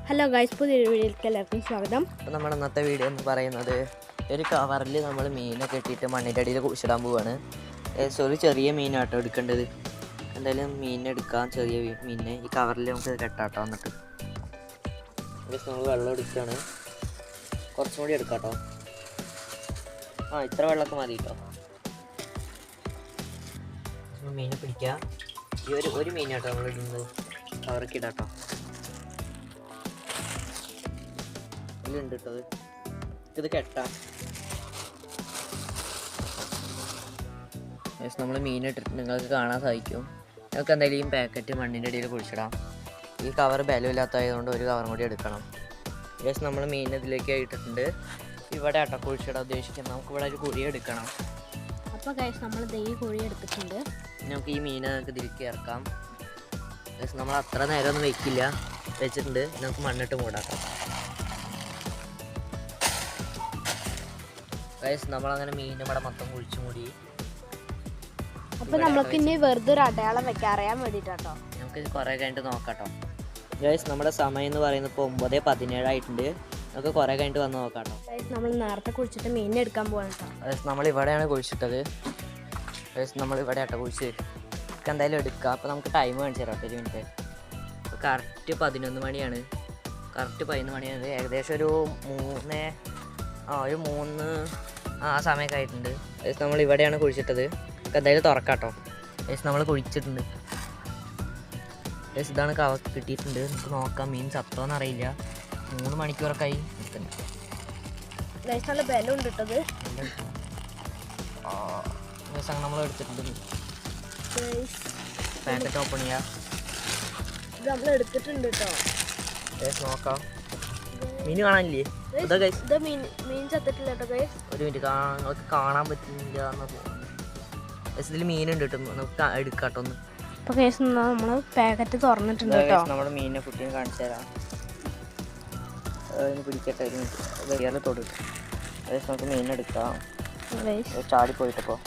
Hello guys, പുതിയൊരു വീഡിയോയിലേക്ക് എല്ലാവർക്കും സ്വാഗതം. അപ്പോൾ നമ്മുടെ ഇന്നത്തെ വീഡിയോ എന്ന് പറയുന്നത് ഒരു കവറിൽ നമ്മൾ മീനൊക്കെ ഇട്ടിട്ട് മണ്ണിൻ്റെ അടിയിൽ കുഴിച്ചിടാൻ പോവുകയാണ്. ഒരു ചെറിയ മീനാട്ടോ എടുക്കേണ്ടത്. എന്തായാലും മീനെടുക്കാം, ചെറിയ മീനിനെ ഈ കവറിൽ നമുക്ക് കെട്ടാട്ടോ. എന്നിട്ട് നമ്മൾ വെള്ളം എടുക്കുകയാണ്, കുറച്ചും കൂടി എടുക്കാട്ടോ. ഇത്ര വെള്ളമൊക്കെ മതി കേട്ടോ. മീനെ പിടിക്കുക. ഈ ഒരു മീനാട്ടോ നമ്മൾ ഇടുന്നത്, കവറൊക്കെ ഇടാട്ടോ. ഉണ്ട് കേട്ടോ, ഇത് കെട്ടാം. നമ്മൾ മീനിട്ടിട്ട് നിങ്ങൾക്ക് കാണാൻ സാധിക്കും. നിങ്ങൾക്ക് എന്തായാലും ഈ പാക്കറ്റ് മണ്ണിൻ്റെ അടിയിൽ കുഴിച്ചിടാം. ഈ കവർ ബലമില്ലാത്തതുകൊണ്ട് ഒരു കവറും കൂടി എടുക്കണം. നമ്മൾ മീൻ ഇതിലേക്ക് ഇട്ടിട്ടുണ്ട്. ഇവിടെ ആട്ടോ കുഴിച്ചിടാൻ ഉദ്ദേശിക്കുന്നത്. നമുക്ക് ഇവിടെ ഒരു കുഴി എടുക്കണം. അപ്പോൾ ഗൈസ്, നമ്മൾ ഈ കുഴി എടുത്തിട്ടുണ്ട്. നമുക്ക് ഈ മീൻ ഇതിലേക്ക് ഇറക്കാം. നമ്മൾ അത്ര നേരം ഒന്നും വെക്കില്ല, വെച്ചിട്ടുണ്ട്. നമുക്ക് മണ്ണിട്ട് മൂടാക്കാം. ഗൈസ്, നമ്മളങ്ങനെ മീൻ ഇവിടെ മൊത്തം കുഴിച്ചു മൂടി. അപ്പോൾ നമുക്ക് ഇനി വെറുതെ ഒരു അടയാളം വെക്കാൻ അറിയാൻ വേണ്ടിയിട്ടാട്ടോ. നമുക്ക് കുറേ കഴിഞ്ഞിട്ട് നോക്കാട്ടോ. ഗൈസ്, നമ്മുടെ സമയം എന്ന് പറയുന്നത് ഇപ്പോൾ 9:17 ആയിട്ടുണ്ട്. നമുക്ക് കുറേ കഴിഞ്ഞിട്ട് വന്ന് നോക്കാട്ടോ. ഗൈസ്, നമ്മൾ നേരത്തെ കുഴിച്ചിട്ട് മീൻ എടുക്കാൻ പോകാൻ കേട്ടോ. ഗൈസ്, നമ്മളിവിടെയാണ് കുഴിച്ചിട്ടത്. ഗൈസ്, നമ്മളിവിടെ ആട്ടോ കുഴിച്ച്. നമുക്ക് എന്തായാലും എടുക്കാം. അപ്പോൾ നമുക്ക് ടൈം കാണിച്ചു തരാം, 1 മിനിറ്റ്. ഇപ്പോൾ കറക്റ്റ് 11 മണിയാണ്. കറക്റ്റ് 11 മണിയാണ്. ഏകദേശം ഒരു 3 ആ സമയമൊക്കെ ആയിട്ടുണ്ട്. ഗൈസ്, നമ്മൾ ഇവിടെയാണ് കുഴിച്ചിട്ടത്. നമുക്ക് എന്തായാലും തുറക്കാട്ടോ. ഗൈസ്, നമ്മൾ കുഴിച്ചിട്ടുണ്ട്. ഗൈസ്, ഇതാണ് കവർ കിട്ടിയിട്ടുണ്ട്. നമുക്ക് നോക്കാം മീൻ ചത്തോന്ന് അറിയില്ല. 3 മണിക്കൂറൊക്കെ ആയി നിൽക്കുന്നത്. ഗൈസ്, നല്ല ബലം ഉണ്ട് ഇട്ടത്. ഗൈസ്, അങ്ങനെ നമ്മൾ എടുത്തിട്ടുണ്ട്. പാക്കറ്റ് ഓപ്പൺ ചെയ്യാം. ഇത് നമ്മൾ എടുത്തിട്ടുണ്ട് കേട്ടോ. ഗൈസ്, നോക്കാം. മീൻ കാണാനില്ലേ? ഇതാ ഗൈസ്, ഇത് മീൻ ചത്തിട്ടില്ല കേട്ടോ ഗൈസ്. ഒരു മിനിറ്റ്, നിങ്ങൾക്ക് കാണാൻ പറ്റുന്നില്ല എന്ന് തോന്നുന്നു. ഗൈസ്, ഇതിൽ മീനുണ്ട് കേട്ടോ. നമുക്ക് എടുക്കാട്ടോ ഒന്ന്. അപ്പോൾ ഗൈസ്, നമ്മൾ പാക്കറ്റ് തുറന്നിട്ടുണ്ട് കേട്ടോ. നമ്മുടെ മീനിനെ കുട്ടീനെ കാണിച്ചു തരാം. പിടിക്കട്ടെ, ഒരു മിനിറ്റ്. വേറെ തൊടും. ഗൈസ്, നമുക്ക് മീനെടുക്കാം. ചാടിപ്പോയിട്ടപ്പോൾ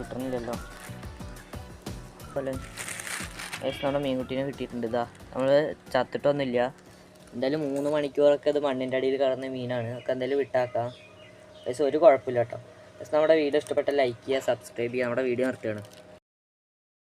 കിട്ടണില്ലല്ലോ. ഗൈസ്, നമ്മുടെ മീൻകുട്ടീനെ കിട്ടിയിട്ടുണ്ട്. ഇതാ, നമ്മൾ ചത്തിട്ടൊന്നുമില്ല. എന്തായാലും 3 മണിക്കൂറൊക്കെ ഇത് മണ്ണിൻ്റെ അടിയിൽ കിടന്ന മീനാണ്. ഒക്കെ എന്തായാലും വിട്ടാക്കാം. ഗൈസ്, ഒരു കുഴപ്പമില്ല കേട്ടോ. ഗൈസ്, നമ്മുടെ വീഡിയോ ഇഷ്ടപ്പെട്ട ലൈക്ക് ചെയ്യുക, സബ്സ്ക്രൈബ് ചെയ്യുക. നമ്മുടെ വീഡിയോ നിർത്തുകയാണ്.